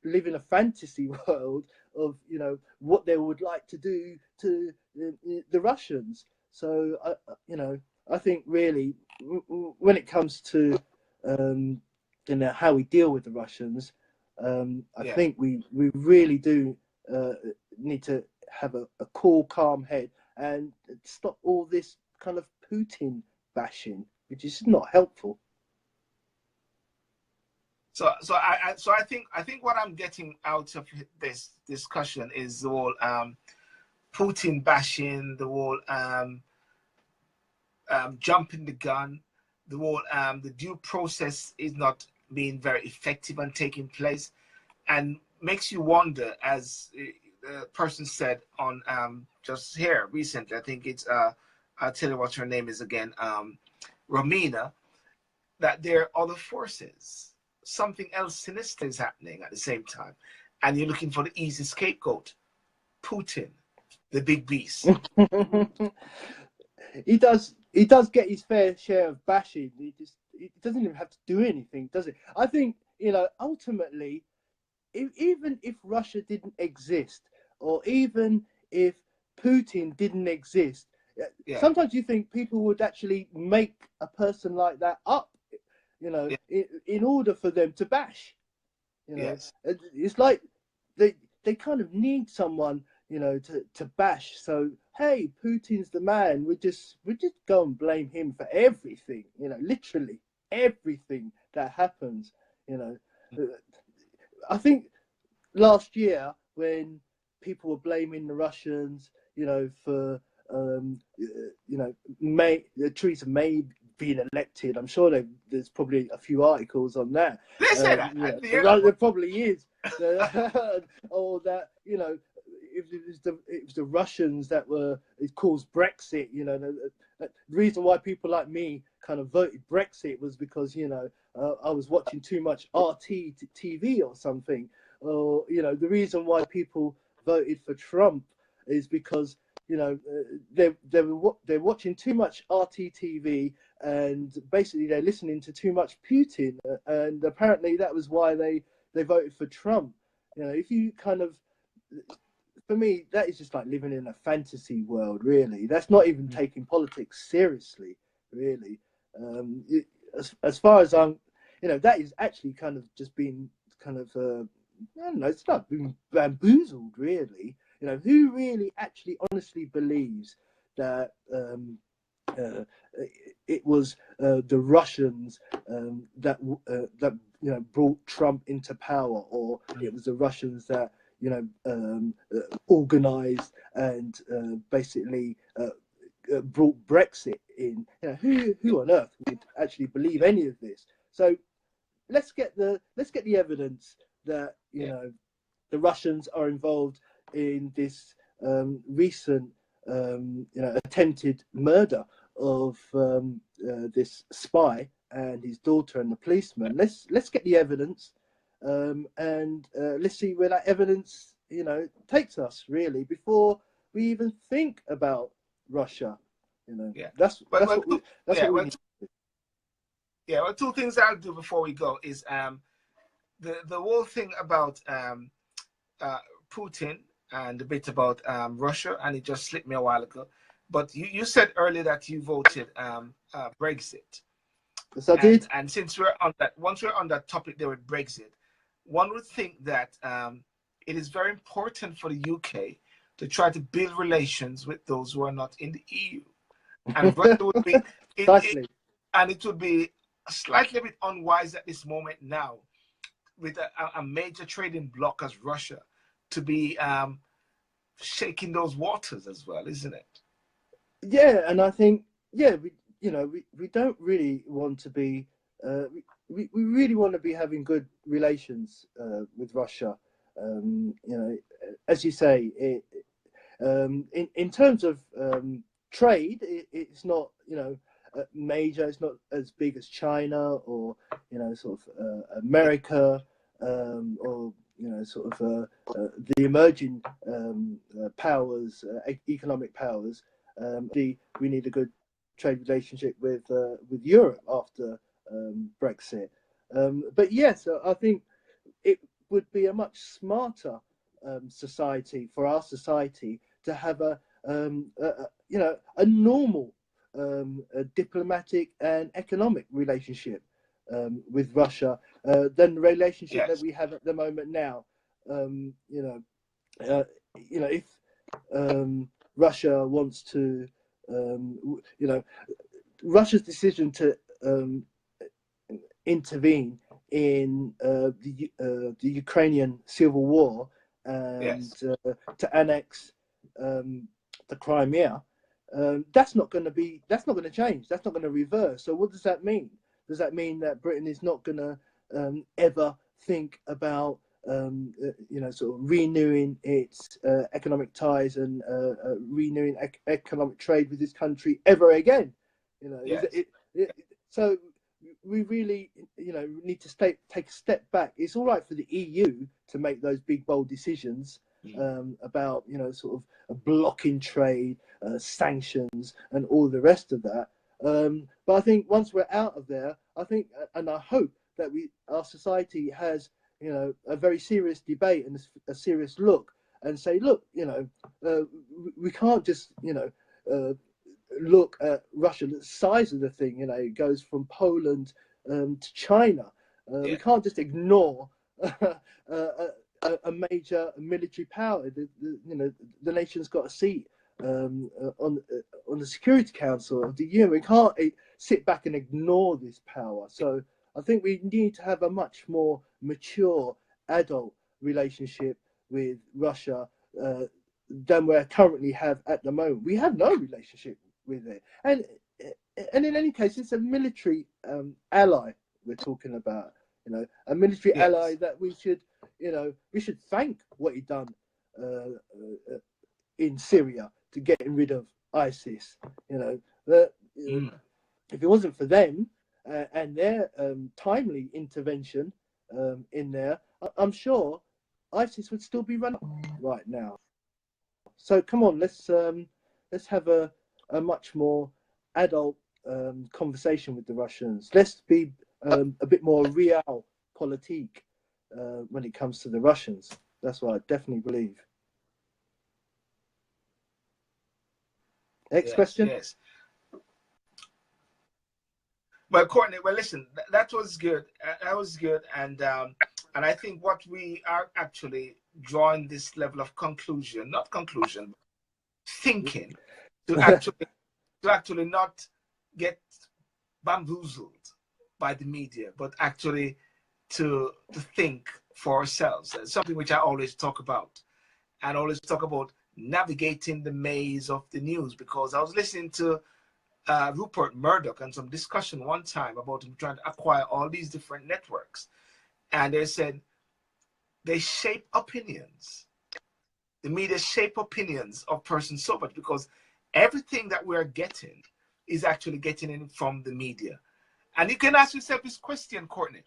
live in a fantasy world of, you know, what they would like to do to the Russians. So, you know, I think really when it comes to, you know, how we deal with the Russians, I think we really do need to have a cool, calm head and stop all this kind of Putin bashing, which is not helpful. So I think what I'm getting out of this discussion is the whole Putin bashing, the whole jumping the gun, the whole the due process is not being very effective and taking place, and makes you wonder, as the person said on just here recently. I think it's I'll tell you what her name is again. Romina, that there are other forces. Something else sinister is happening at the same time. And you're looking for the easy scapegoat, Putin, the big beast. He does get his fair share of bashing. He doesn't even have to do anything, does it? I think, ultimately, even if Russia didn't exist, or even if Putin didn't exist, sometimes you think people would actually make a person like that up, in order for them to bash. Yes. It's like they kind of need someone, to bash. So, hey, Putin's the man. We just go and blame him for everything, literally everything that happens. I think last year when people were blaming the Russians, for Theresa May being elected, I'm sure there's probably a few articles on that. They say that. There probably is. Or that, if it was the Russians that it caused Brexit, the reason why people like me kind of voted Brexit was because, I was watching too much RT TV or something. Or, the reason why people voted for Trump is because, they're watching too much RT TV, and basically they're listening to too much Putin. And apparently that was why they voted for Trump. If you kind of, for me, that is just like living in a fantasy world, really. That's not even taking politics seriously, really. As far as I'm, that is actually kind of just being kind of, I don't know, it's not being bamboozled, really. Who really actually honestly believes that it was the Russians that brought Trump into power, or it was the Russians that organized and basically brought Brexit in? Who on earth would actually believe any of this? So let's get the evidence that the Russians are involved in this recent attempted murder of this spy and his daughter and the policeman. Let's get the evidence, and let's see where that evidence takes us, really, before we even think about Russia. That's what we need. Yeah, well, two things I'll do before we go is the whole thing about Putin and a bit about Russia, and it just slipped me a while ago. But you said earlier that you voted Brexit. Yes, I did. And since once we're on that topic there with Brexit, one would think that it is very important for the UK to try to build relations with those who are not in the EU. And Russia would be, it would be slightly a bit unwise at this moment now, with a major trading bloc as Russia, to be shaking those waters as well, isn't it? Yeah, and I think we don't really want to be we really want to be having good relations with Russia. As you say, in terms of trade, it's not major. It's not as big as China or sort of America, or sort of the emerging powers, economic powers. We need a good trade relationship with Europe after Brexit. But yes, I think it would be a much smarter society, for our society, to have a normal diplomatic and economic relationship with Russia than the relationship that we have at the moment now. If Russia wants to, Russia's decision to intervene in the Ukrainian civil war and to annex the Crimea, that's not going to change. That's not going to reverse. So what does that mean? Does that mean that Britain is not going to ever think about sort of renewing its economic ties and renewing economic trade with this country ever again? So we really, need to take a step back. It's all right for the EU to make those big, bold decisions about, sort of blocking trade, sanctions, and all the rest of that. But I think once we're out of there, I think, and I hope that our society has, a very serious debate and a serious look, and say, look, we can't just, look at Russia, the size of the thing. It goes from Poland to China. We can't just ignore a major military power. The nation's got a seat on the Security Council of the UN. We can't sit back and ignore this power. So I think we need to have a much more mature adult relationship with Russia than we currently have at the moment. We have no relationship with it, and in any case, it's a military ally we're talking about. A military ally that we should thank what he done in Syria to getting rid of ISIS. If it wasn't for them and their timely intervention in there, I'm sure ISIS would still be running right now. So come on, let's have a much more adult conversation with the Russians. Let's be a bit more realpolitik when it comes to the Russians. That's what I definitely believe. Next question. Yes. Well, Courtney, listen, that was good. That was good. And I think what we are actually drawing this level of conclusion, not conclusion, thinking, to actually not get bamboozled by the media, but actually to think for ourselves. That's something which I always talk about, and always talk about navigating the maze of the news, because I was listening to Rupert Murdoch and some discussion one time about him trying to acquire all these different networks, and they said they shape opinions. The media shape opinions of persons so much because everything that we're getting is actually getting in from the media. And you can ask yourself this question, Courtney.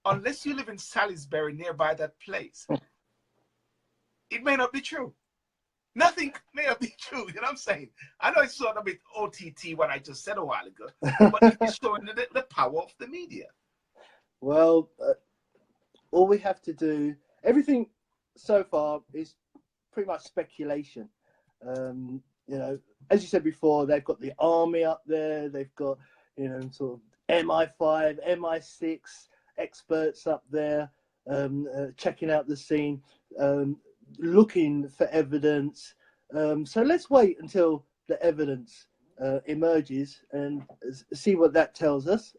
Unless you live in Salisbury, nearby that place, it may not be true. Nothing may not be true. You know what I'm saying? I know it's sort of a bit OTT what I just said a while ago, but it's showing the power of the media. Well, all we have to do, everything so far is pretty much speculation. As you said before, they've got the army up there. They've got, sort of MI5, MI6 experts up there, checking out the scene, looking for evidence. So let's wait until the evidence emerges and see what that tells us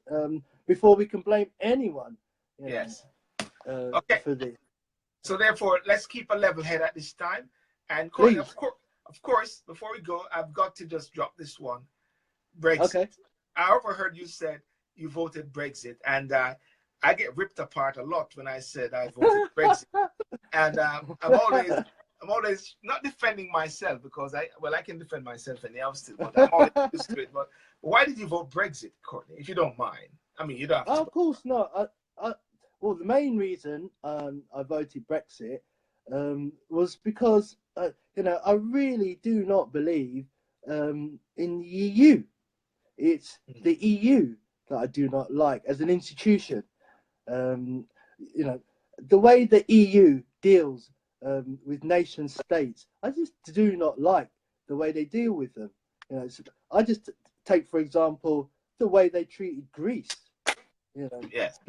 before we can blame anyone. Yes. Okay. For this. So therefore, let's keep a level head at this time. And Courtney, of course, before we go, I've got to just drop this one. Brexit. Okay. I overheard you said you voted Brexit, and I get ripped apart a lot when I said I voted Brexit. And I'm always not defending myself, because I can defend myself anyhow still, but I'm always used to it. But why did you vote Brexit, Courtney, if you don't mind? I mean, you don't have to. Of course not. Well, the main reason I voted Brexit was because I really do not believe in the EU. It's the EU that I do not like as an institution. The way the EU deals with nation states, I just do not like the way they deal with them. I just take, for example, the way they treated Greece. Yes.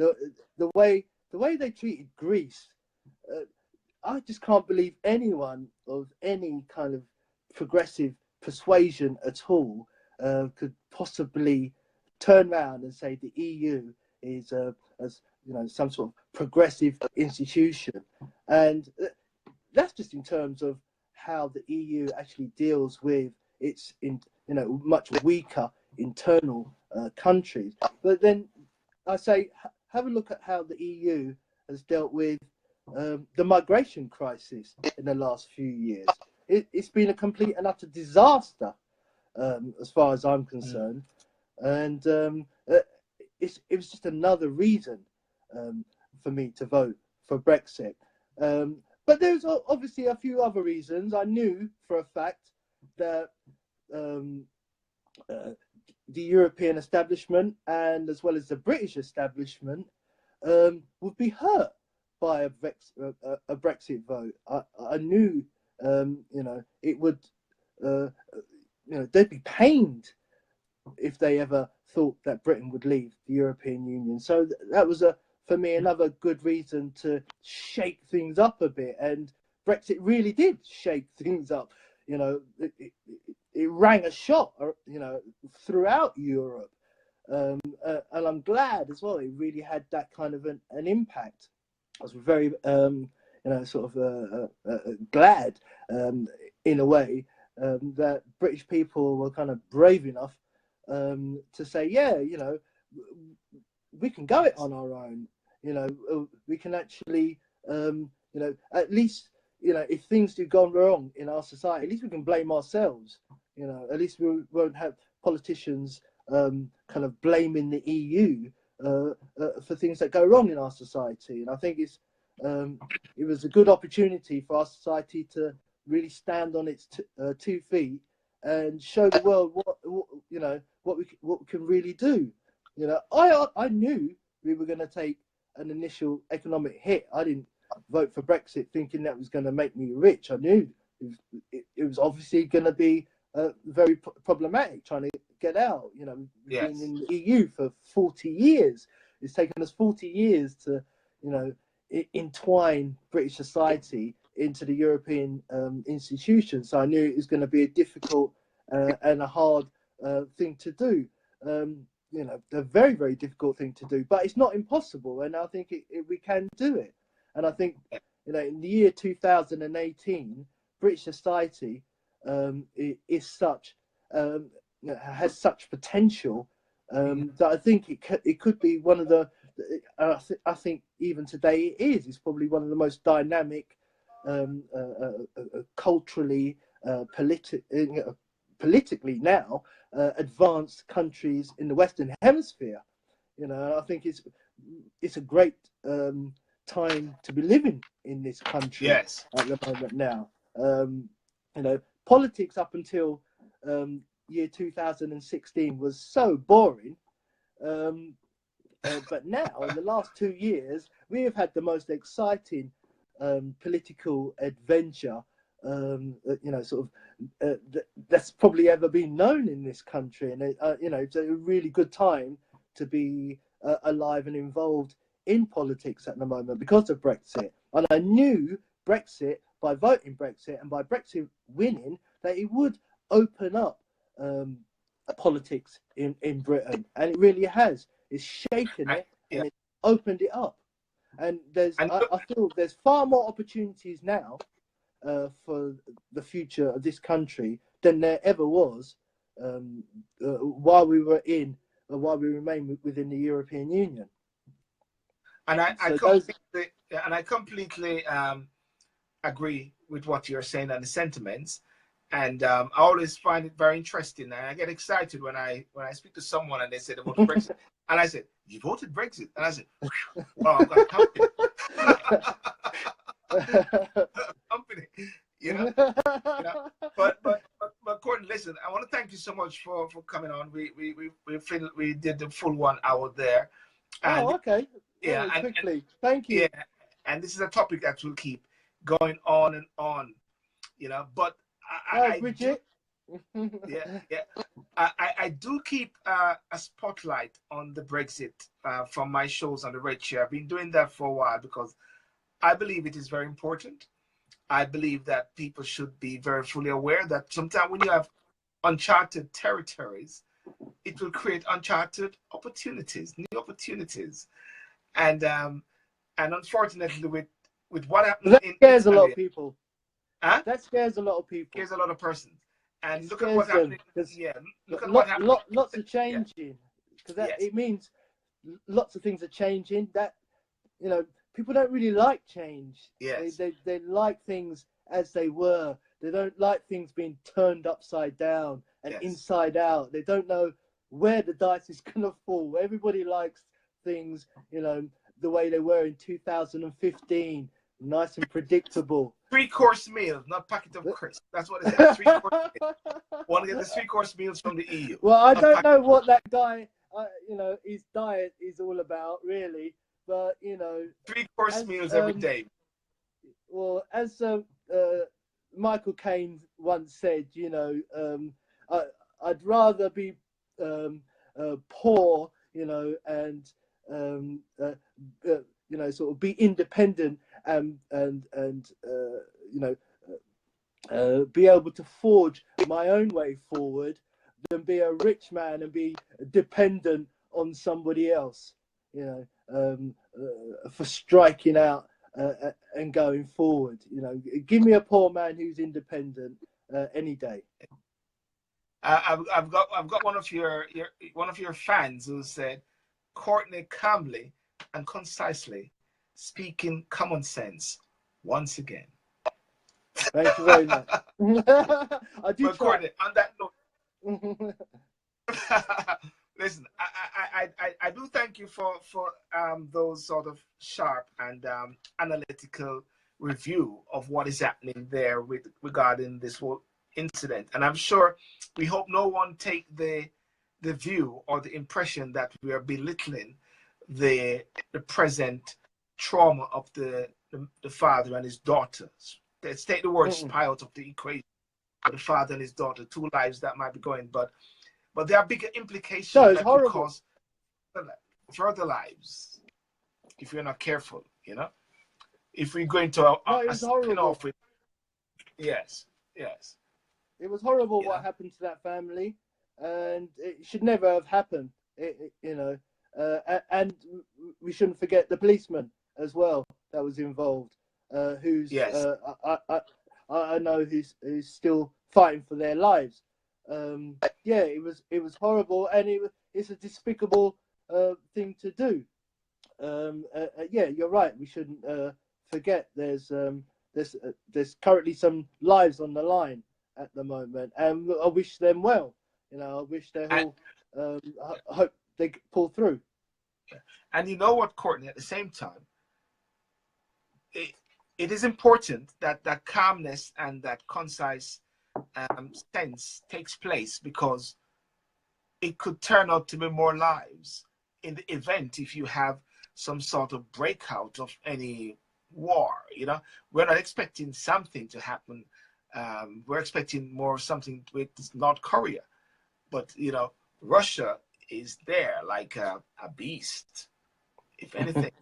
The way they treated Greece, I just can't believe anyone of any kind of progressive persuasion at all could possibly turn around and say the EU is some sort of progressive institution. And that's just in terms of how the EU actually deals with its much weaker internal countries. But then I say, have a look at how the EU has dealt with the migration crisis in the last few years. It's been a complete and utter disaster, as far as I'm concerned. and it was just another reason for me to vote for Brexit. But there's obviously a few other reasons. I knew for a fact that the European establishment and as well as the British establishment would be hurt by a Brexit vote. I knew, it would, they'd be pained if they ever thought that Britain would leave the European Union. So that was for me, another good reason to shake things up a bit. And Brexit really did shake things up. It rang a shot, throughout Europe. And I'm glad as well, it really had that kind of an impact. I was very, glad in a way that British people were kind of brave enough to say, we can go it on our own. We can actually, at least, if things do go wrong in our society, at least we can blame ourselves. At least we won't have politicians kind of blaming the EU for things that go wrong in our society. And I think it was a good opportunity for our society to really stand on its 2 feet and show the world what we can really do. I knew we were going to take an initial economic hit. I didn't vote for Brexit thinking that was going to make me rich. I knew it was obviously going to be very problematic trying to get out. We've been in the EU for 40 years. It's taken us 40 years to, entwine British society into the European institutions. So I knew it was going to be a difficult and a hard thing to do. A very, very difficult thing to do, but it's not impossible. And I think we can do it. And I think, in the year 2018, British society is such, has such potential that I think it could be one of the, I think even today it is. It's probably one of the most dynamic, culturally, politically now advanced countries in the Western Hemisphere. I think it's a great time to be living in this country at the moment now. Politics up until year 2016 was so boring, but now in the last 2 years we have had the most exciting political adventure that's probably ever been known in this country. And it's a really good time to be alive and involved in politics at the moment because of Brexit. And I knew Brexit, by voting Brexit and by Brexit winning, that it would open up politics in Britain, and it really has. It's shaken it and it's opened it up. And I feel there's far more opportunities now for the future of this country than there ever was while we remain within the European Union. And I completely agree with what you're saying and the sentiments. And I always find it very interesting, and I get excited when I speak to someone and they say they voted Brexit, and I said, "You voted Brexit?" And I said, "Well, I'm going to help you." Company, But Courtney, listen, I want to thank you so much for coming on. We did the full 1 hour there. And, okay. Yeah, quickly. Thank you. Yeah, and this is a topic that will keep going on and on, But Bridget. I do keep a spotlight on the Brexit from my shows on the Red Chair. I've been doing that for a while because I believe it is very important. I believe that people should be very fully aware that sometimes when you have uncharted territories, it will create uncharted opportunities, new opportunities. And unfortunately, with what happened, that scares a lot of people. Huh? That scares a lot of people. Scares a lot of persons. And look at what's happening. Look at what happened. Lots are changing, because it means lots of things are changing. That people don't really like change. Yes. They like things as they were. They don't like things being turned upside down and inside out. They don't know where the dice is going to fall. Everybody likes things, you know, the way they were in 2015, nice and predictable. 3-course meal, not packet of crisps. That's what it is. 3-course meal. Want to get the 3-course meals from the EU. Well, I don't know what that guy, you know, his diet is all about, really. But, you know, 3-course meals every day. Well, as Michael Caine once said, you know, I'd rather be poor, you know, and you know, sort of be independent and you know, be able to forge my own way forward than be a rich man and be dependent on somebody else, you know, for striking out and going forward. You know, give me a poor man who's independent any day. I've got one of your fans who said, Courtney calmly and concisely speaking common sense once again. Thank you very much. I do. But Courtney, on that note, listen, I do thank you for those sort of sharp and analytical review of what is happening there regarding this whole incident. And I'm sure, we hope no one take the view or the impression that we are belittling the present trauma of the father and his daughters. Let's take the word spy out of the equation. The father and his daughter, 2 lives that might be going, but there are bigger implications that could cause further lives if you're not careful. You know, if we go into a spin-off with, yes, it was horrible what happened to that family, and it should never have happened. You know, and we shouldn't forget the policeman as well that was involved, who's I know who's still fighting for their lives. Yeah, it was horrible, and it's a despicable thing to do. Yeah, you're right. We shouldn't forget there's currently some lives on the line at the moment, and I wish them well. You know, I wish they all. I hope they pull through. And you know what, Courtney? At the same time, it is important that that calmness and that concise sense takes place, because it could turn out to be more lives in the event if you have some sort of breakout of any war. You know, we're not expecting something to happen. We're expecting more something with North Korea, but you know, Russia is there like a beast, if anything.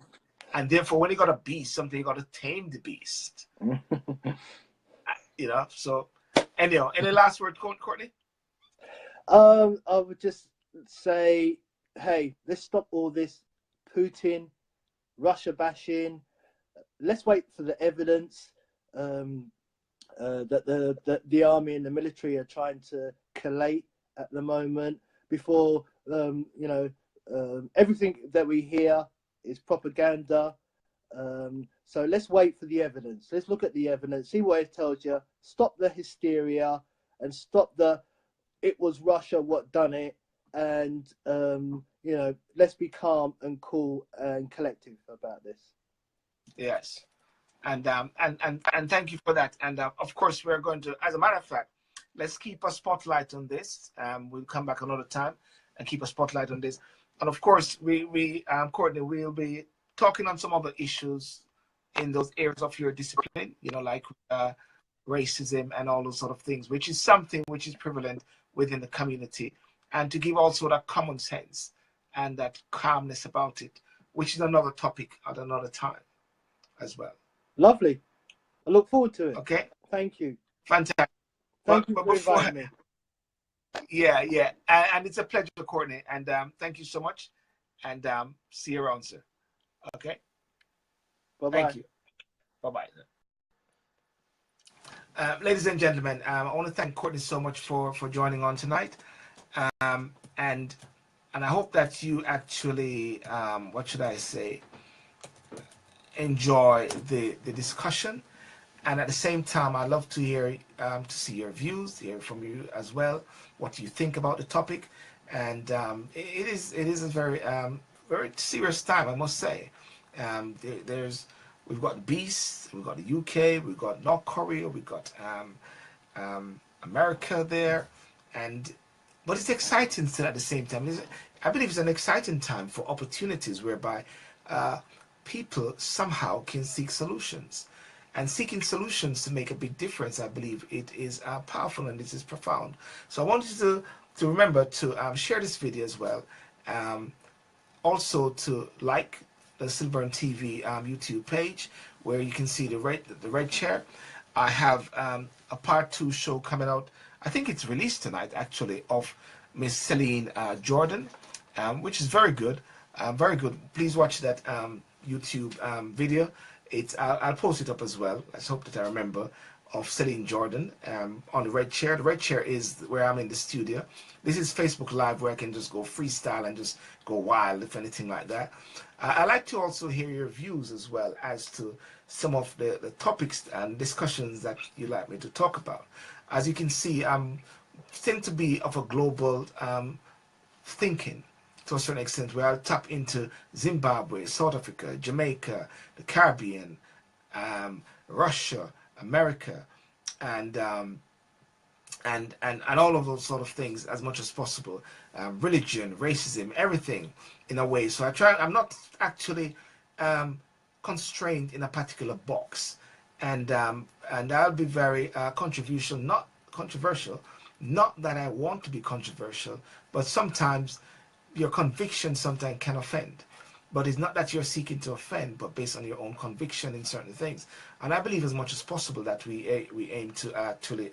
And therefore, when you got a beast, something you got to tame the beast. You know. So, anyhow, any last word, Courtney? I would just say, hey, let's stop all this Putin, Russia bashing. Let's wait for the evidence that the army and the military are trying to collate at the moment before you know, everything that we hear is propaganda. So let's wait for the evidence. Let's look at the evidence, see what it tells you. Stop the hysteria and stop the "it was Russia what done it." And you know, let's be calm and cool and collective about this. Yes, and thank you for that. And of course, we're going to, as a matter of fact, let's keep a spotlight on this. We'll come back another time and keep a spotlight on this. And of course, we Courtney, we'll be talking on some other issues in those areas of your discipline, you know, like racism and all those sort of things, which is something which is prevalent within the community, and to give also that common sense and that calmness about it, which is another topic at another time as well. Lovely. I look forward to it. Okay. Thank you. Fantastic. Thank you for inviting me. Yeah. And it's a pleasure, Courtney. And thank you so much. And see you around, sir. Okay. Bye-bye. Thank you. Bye-bye. Ladies and gentlemen, I want to thank Courtney so much for joining on tonight. And I hope that you actually, what should I say, enjoy the discussion. And at the same time, I'd love to hear, to see your views, hear from you as well, what you think about the topic. and it is a very very serious time, I must say. We've got beasts, we've got the UK, we've got North Korea, we've got America there, but it's exciting still at the same time. I believe it's an exciting time for opportunities whereby people somehow can seek solutions. And seeking solutions to make a big difference, I believe it is powerful and it is profound. So I want you to remember to share this video as well. Also to like the SYLBOURNE TV YouTube page, where you can see the red chair. I have a part 2 show coming out. I think it's released tonight, actually, of Miss Celine Jordan, which is very good. Very good. Please watch that YouTube video. I'll post it up as well. Let's hope that I remember, of Celine Jordan on the red chair. The red chair is where I'm in the studio. This is Facebook Live, where I can just go freestyle and just go wild, if anything like that. I like to also hear your views as well as to some of the topics and discussions that you'd like me to talk about. As you can see, I tend to be of a global thinking to a certain extent, where I'll tap into Zimbabwe, South Africa, Jamaica, the Caribbean, Russia, America, and all of those sort of things as much as possible. Religion, racism, everything in a way. So I'm not actually constrained in a particular box, and I'll be very controversial. Not that I want to be controversial, but sometimes your conviction sometimes can offend. But it's not that you're seeking to offend, but based on your own conviction in certain things. And I believe as much as possible that we aim to actually,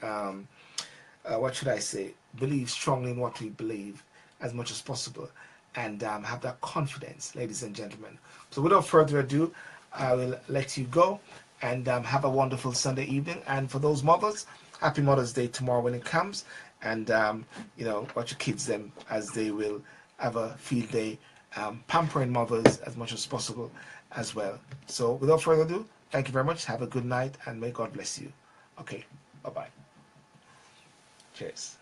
what should I say, believe strongly in what we believe as much as possible, and have that confidence, ladies and gentlemen. So without further ado, I will let you go, and have a wonderful Sunday evening. And for those mothers, happy Mother's Day tomorrow when it comes. And, you know, watch your kids them as they will have a field day, pampering mothers as much as possible as well. So without further ado, thank you very much. Have a good night, and may God bless you. Okay, bye-bye. Cheers.